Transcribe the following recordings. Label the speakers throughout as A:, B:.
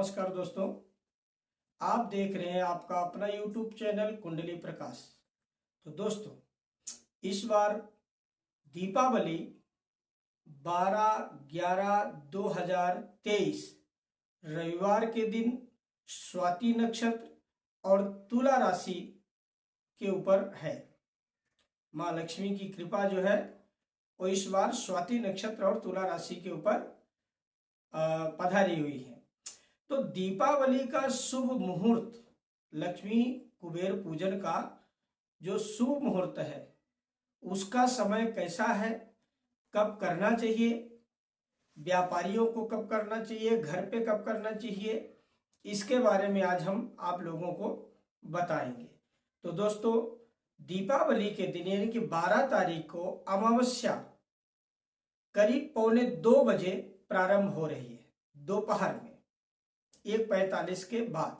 A: नमस्कार दोस्तों, आप देख रहे हैं आपका अपना YouTube चैनल कुंडली प्रकाश। तो दोस्तों, इस बार दीपावली 12/11/2023 रविवार के दिन स्वाति नक्षत्र और तुला राशि के ऊपर है। माँ लक्ष्मी की कृपा जो है वो इस बार स्वाति नक्षत्र और तुला राशि के ऊपर पधारी हुई है। तो दीपावली का शुभ मुहूर्त, लक्ष्मी कुबेर पूजन का जो शुभ मुहूर्त है उसका समय कैसा है, कब करना चाहिए, व्यापारियों को कब करना चाहिए, घर पे कब करना चाहिए, इसके बारे में आज हम आप लोगों को बताएंगे। तो दोस्तों, दीपावली के दिन यानी कि 12 तारीख को अमावस्या करीब 1:45 बजे प्रारंभ हो रही है, दोपहर में 1:45 के बाद।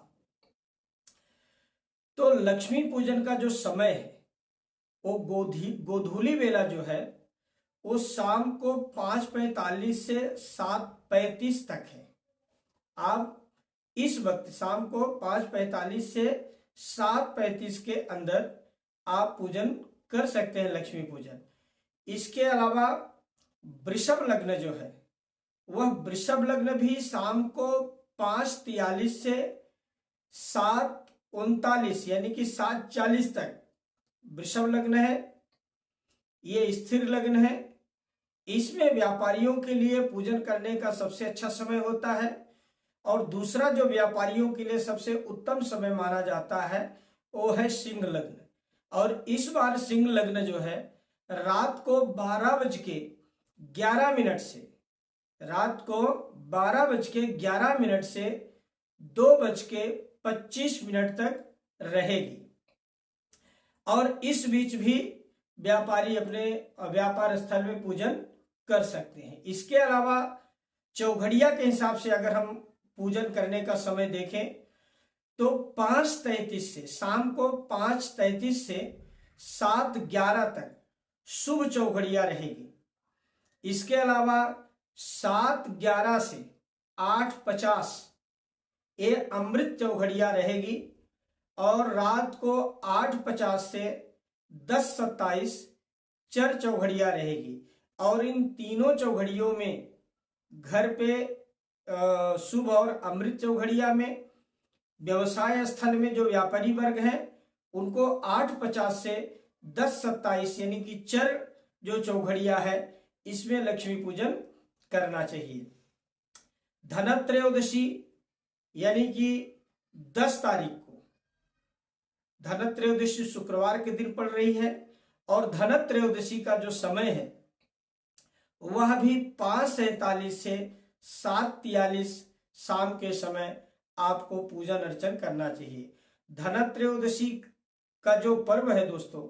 A: तो लक्ष्मी पूजन का जो समय है वो गोधूली वेला जो है वो शाम को 5:45 से 7:35 तक है। आप इस वक्त शाम को 5:45 से 7:35 के अंदर आप पूजन कर सकते हैं, लक्ष्मी पूजन। इसके अलावा वृषभ लग्न जो है वह वृषभ लग्न भी शाम को 5:43 से 7:39 यानी कि 7:40 तक वृषभ लग्न है। ये स्थिर लग्न है। इसमें व्यापारियों के लिए पूजन करने का सबसे अच्छा समय होता है। और दूसरा जो व्यापारियों के लिए सबसे उत्तम समय माना जाता है वो है सिंह लग्न। और इस बार सिंह लग्न जो है रात को 12:11 से रात को 12:11 से 2:25 तक रहेगी। और इस बीच भी व्यापारी अपने व्यापार स्थल में पूजन कर सकते हैं। इसके अलावा चौघड़िया के हिसाब से अगर हम पूजन करने का समय देखें तो 5:33 से शाम को 5:33 से 7:11 तक शुभ चौघड़िया रहेगी। इसके अलावा 7:11 से 8:50 ये अमृत चौघड़िया रहेगी। और रात को 8:50 से 10:27 चर चौघड़िया रहेगी। और इन तीनों चौघड़ियों में घर पे शुभ और अमृत चौघड़िया में, व्यवसाय स्थल में जो व्यापारी वर्ग हैं उनको 8:50 से 10:27 यानी कि चर जो चौघड़िया है इसमें लक्ष्मी पूजन करना चाहिए। धनत्रयोदशी यानी कि 10 तारीख को धनत्रयोदशी शुक्रवार के दिन पड़ रही है। और धनत्रयोदशी का जो समय है वह भी 5:47 से 7:43 शाम के समय आपको पूजन अर्चन करना चाहिए। धनत्रयोदशी का जो पर्व है दोस्तों,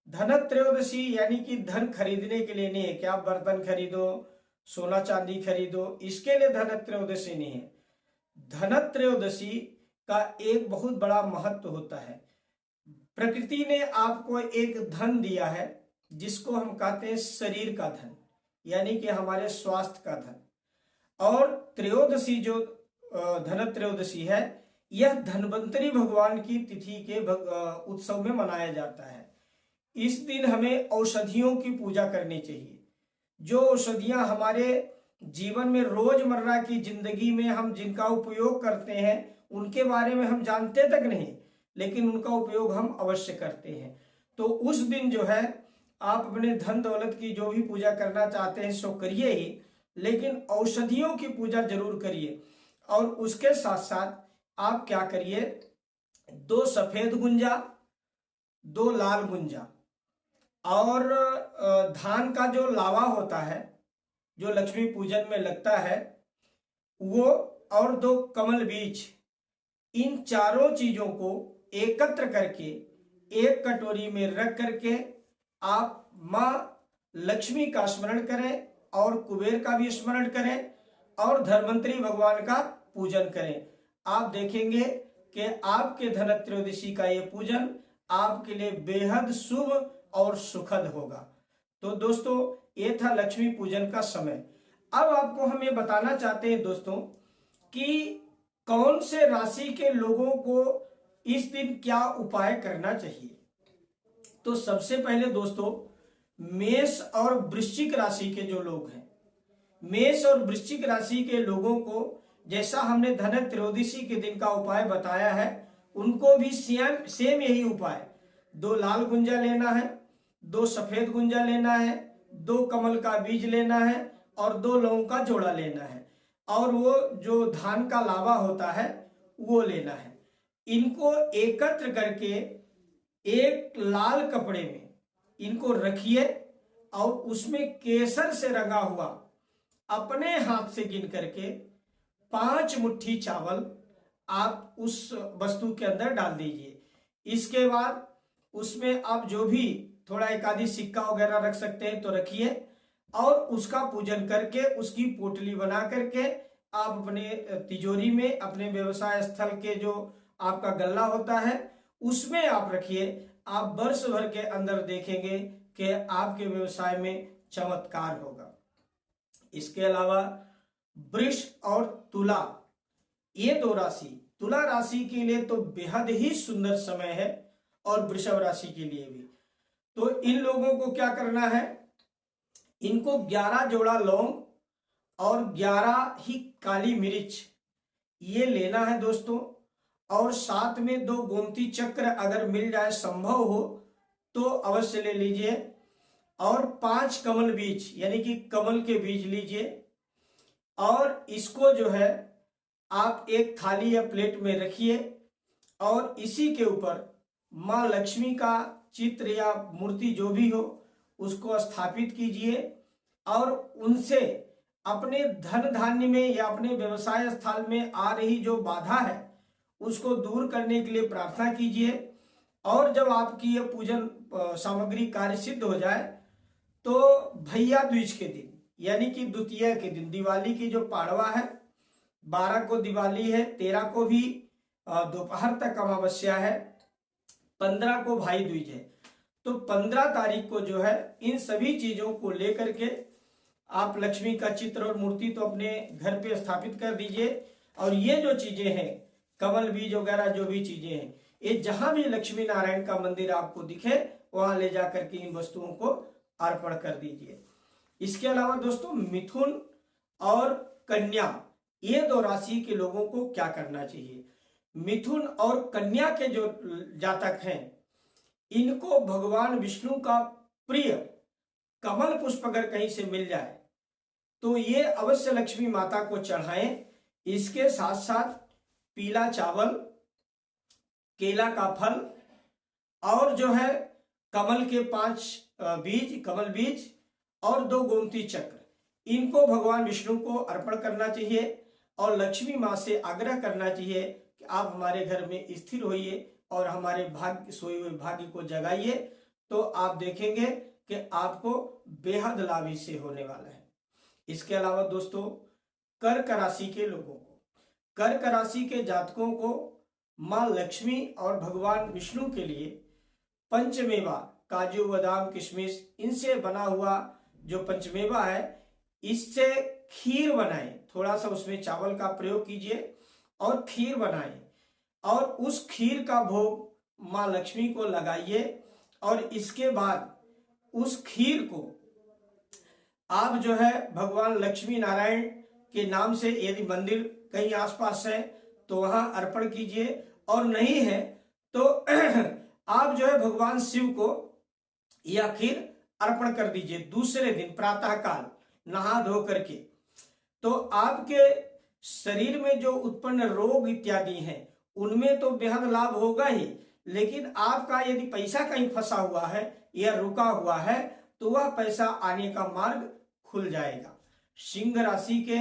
A: धनत्रयोदशी यानी कि धन खरीदने के लिए नहीं है कि आप बर्तन खरीदो, सोना चांदी खरीदो, इसके लिए धनत्रयोदशी नहीं है। धनत्रयोदशी का एक बहुत बड़ा महत्व होता है। प्रकृति ने आपको एक धन दिया है जिसको हम कहते हैं शरीर का धन, यानी कि हमारे स्वास्थ्य का धन। और त्रयोदशी जो धनत्रयोदशी है यह धन्वंतरी भगवान की तिथि के उत्सव में मनाया जाता है। इस दिन हमें औषधियों की पूजा करनी चाहिए। जो औषधियां हमारे जीवन में रोजमर्रा की जिंदगी में हम जिनका उपयोग करते हैं उनके बारे में हम जानते तक नहीं, लेकिन उनका उपयोग हम अवश्य करते हैं। तो उस दिन जो है आप अपने धन दौलत की जो भी पूजा करना चाहते हैं सो करिए ही, लेकिन औषधियों की पूजा जरूर करिए। और उसके साथ साथ आप क्या करिए, 2 सफेद गुंजा, 2 लाल गुंजा और धान का जो लावा होता है जो लक्ष्मी पूजन में लगता है वो, और 2 कमल बीज, इन चारों चीजों को एकत्र करके एक कटोरी में रख करके आप माँ लक्ष्मी का स्मरण करें और कुबेर का भी स्मरण करें और धन्वंतरी भगवान का पूजन करें। आप देखेंगे कि आपके धनत्रयोदशी का ये पूजन आपके लिए बेहद शुभ और सुखद होगा। तो दोस्तों, ये था लक्ष्मी पूजन का समय। अब आपको हम ये बताना चाहते हैं दोस्तों कि कौन से राशि के लोगों को इस दिन क्या उपाय करना चाहिए। तो सबसे पहले दोस्तों, मेष और वृश्चिक राशि के जो लोग हैं, मेष और वृश्चिक राशि के लोगों को जैसा हमने धन त्रयोदशी के दिन का उपाय बताया है, उनको भी सेम यही उपाय, 2 लाल गुंजा लेना है, 2 सफेद गुंजा लेना है, 2 कमल का बीज लेना है और 2 लौंग का जोड़ा लेना है, और वो जो धान का लावा होता है वो लेना है। इनको एकत्र करके एक लाल कपड़े में इनको रखिए और उसमें केसर से रंगा हुआ अपने हाथ से गिन करके 5 मुट्ठी चावल आप उस वस्तु के अंदर डाल दीजिए। इसके बाद उसमें आप जो भी थोड़ा एक आधी सिक्का वगैरह रख सकते हैं तो रखिए, और उसका पूजन करके उसकी पोटली बना करके आप अपने तिजोरी में, अपने व्यवसाय स्थल के जो आपका गल्ला होता है उसमें आप रखिए। आप वर्ष भर के अंदर देखेंगे कि आपके व्यवसाय में चमत्कार होगा। इसके अलावा वृष और तुला, ये 2 राशि, तुला राशि के लिए तो बेहद ही सुंदर समय है और वृषभ राशि के लिए भी। तो इन लोगों को क्या करना है, इनको 11 जोड़ा लौंग और 11 ही काली मिर्च ये लेना है दोस्तों, और साथ में 2 गोमती चक्र अगर मिल जाए, संभव हो तो अवश्य ले लीजिए, और 5 कमल बीज यानी कि कमल के बीज लीजिए, और इसको जो है आप एक थाली या प्लेट में रखिए और इसी के ऊपर माँ लक्ष्मी का चित्र या मूर्ति जो भी हो उसको स्थापित कीजिए, और उनसे अपने धन धान्य में या अपने व्यवसाय स्थल में आ रही जो बाधा है उसको दूर करने के लिए प्रार्थना कीजिए। और जब आपकी यह पूजन सामग्री कार्य सिद्ध हो जाए तो भैया दूज के दिन यानी कि द्वितीया के दिन, दिवाली की जो पाड़वा है, 12 को दिवाली है, 13 को भी दोपहर तक अमावस्या है, 15 को भाई दूज है, तो 15 तारीख को जो है इन सभी चीजों को लेकर के आप लक्ष्मी का चित्र और मूर्ति तो अपने घर पे स्थापित कर दीजिए, और ये जो चीजें हैं, कमल बीज वगैरह जो भी चीजें हैं, ये जहां भी लक्ष्मी नारायण का मंदिर आपको दिखे वहां ले जाकर के इन वस्तुओं को अर्पण कर दीजिए। इसके अलावा दोस्तों, मिथुन और कन्या, ये 2 राशि के लोगों को क्या करना चाहिए। मिथुन और कन्या के जो जातक हैं, इनको भगवान विष्णु का प्रिय कमल पुष्प अगर कहीं से मिल जाए तो ये अवश्य लक्ष्मी माता को चढ़ाएं। इसके साथ साथ पीला चावल, केला का फल और जो है कमल के 5 बीज, कमल बीज और 2 गोमती चक्र, इनको भगवान विष्णु को अर्पण करना चाहिए, और लक्ष्मी माँ से आग्रह करना चाहिए कि आप हमारे घर में स्थिर होइए और हमारे भाग्य, सोए हुए भाग्य को जगाइए, तो आप देखेंगे कि आपको बेहद लाभ इससे होने वाला है। इसके अलावा दोस्तों, कर्क राशि के लोगों को, कर्क राशि के जातकों को माँ लक्ष्मी और भगवान विष्णु के लिए पंचमेवा, काजू बादाम किशमिश इनसे बना हुआ जो पंचमेवा है, इससे खीर बनाएं, थोड़ा सा उसमें चावल का प्रयोग कीजिए और खीर बनाएं, और उस खीर का भोग माँ लक्ष्मी को लगाइए, और इसके बाद उस खीर को आप जो है भगवान लक्ष्मी नारायण के नाम से, यदि मंदिर कहीं आसपास है तो वहां अर्पण कीजिए, और नहीं है तो आप जो है भगवान शिव को यह खीर अर्पण कर दीजिए दूसरे दिन प्रातः काल नहा धो करके। तो आपके शरीर में जो उत्पन्न रोग इत्यादि हैं उनमें तो बेहद लाभ होगा ही, लेकिन आपका यदि पैसा कहीं फंसा हुआ है या रुका हुआ है तो वह पैसा आने का मार्ग खुल जाएगा। सिंह राशि के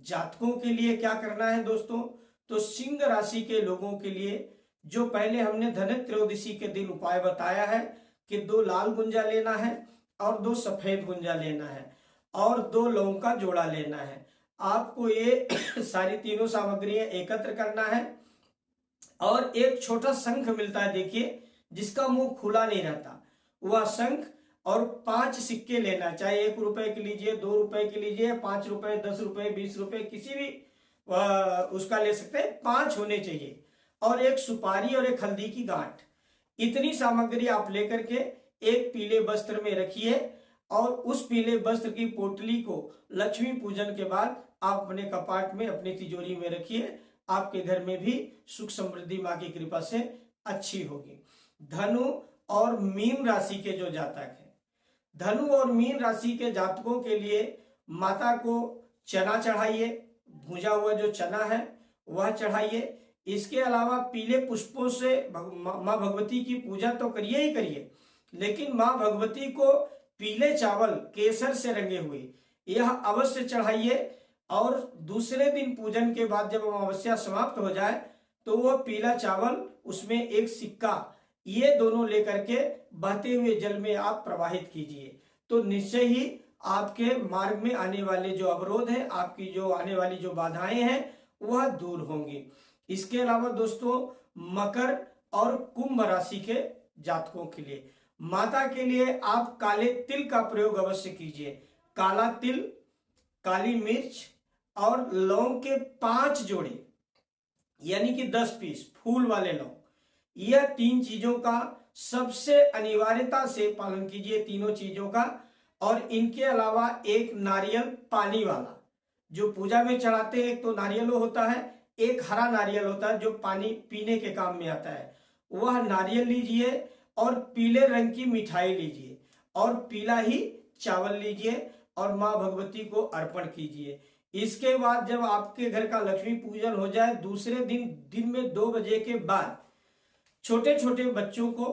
A: जातकों के लिए क्या करना है दोस्तों, तो सिंह राशि के लोगों के लिए जो पहले हमने धन त्रयोदशी के दिन उपाय बताया है कि 2 लाल गुंजा लेना है और 2 सफेद गुंजा लेना है और 2 लौंग का जोड़ा लेना है। आपको ये सारी तीनों सामग्रियां एकत्र करना है, और एक छोटा शंख मिलता है देखिए, जिसका मुंह खुला नहीं रहता, वह शंख, और 5 सिक्के लेना, चाहे 1 रुपए के लीजिए, 2 रुपए के लीजिए, 5 रुपए, 10 रुपए, 20 रुपए, किसी भी उसका ले सकते हैं, 5 होने चाहिए, और एक सुपारी और एक हल्दी की गांठ। इतनी सामग्री आप लेकर के एक पीले वस्त्र में रखिए और उस पीले वस्त्र की पोटली को लक्ष्मी पूजन के बाद आप अपने कपाट में, अपनी तिजोरी में रखिए। आपके घर में भी सुख समृद्धि माँ की कृपा से अच्छी होगी। धनु और मीन राशि के जो जातक हैं, धनु और मीन राशि के जातकों के लिए माता को चना चढ़ाइए, भुजा हुआ जो चना है वह चढ़ाइए। इसके अलावा पीले पुष्पों से माँ भगवती की पूजा तो करिए ही करिए, लेकिन माँ भगवती को पीले चावल केसर से रंगे हुए यह अवश्य चढ़ाइए। और दूसरे दिन पूजन के बाद जब अमावस्या समाप्त हो जाए तो वह पीला चावल, उसमें एक सिक्का, ये दोनों लेकर के बहते हुए जल में आप प्रवाहित कीजिए। तो निश्चय ही आपके मार्ग में आने वाले जो अवरोध है, आपकी जो आने वाली जो बाधाएं हैं वह दूर होंगी। इसके अलावा दोस्तों, मकर और कुंभ राशि के जातकों के लिए, माता के लिए आप काले तिल का प्रयोग अवश्य कीजिए। काला तिल, काली मिर्च और लौंग के 5 जोड़े, यानी कि 10 पीस फूल वाले लौंग, यह 3 चीजों का सबसे अनिवार्यता से पालन कीजिए, तीनों चीजों का। और इनके अलावा एक नारियल पानी वाला जो पूजा में चढ़ाते हैं, एक तो नारियल होता है, एक हरा नारियल होता है जो पानी पीने के काम में आता है, वह नारियल लीजिए और पीले रंग की मिठाई लीजिए और पीला ही चावल लीजिए और माँ भगवती को अर्पण कीजिए। इसके बाद जब आपके घर का लक्ष्मी पूजन हो जाए, दूसरे दिन में 2 बजे के बाद छोटे छोटे बच्चों को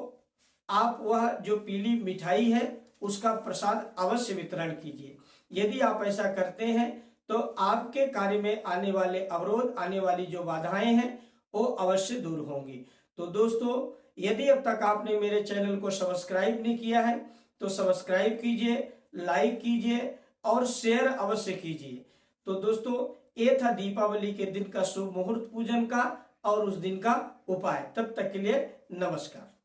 A: आप वह जो पीली मिठाई है उसका प्रसाद अवश्य वितरण कीजिए। यदि आप ऐसा करते हैं तो आपके कार्य में आने वाले अवरोध, आने वाली जो बाधाएं हैं वो अवश्य दूर होंगी। तो दोस्तों, यदि अब तक आपने मेरे चैनल को सब्सक्राइब नहीं किया है तो सब्सक्राइब कीजिए, लाइक कीजिए और शेयर अवश्य कीजिए। तो दोस्तों, ये था दीपावली के दिन का शुभ मुहूर्त पूजन का और उस दिन का उपाय। तब तक के लिए नमस्कार।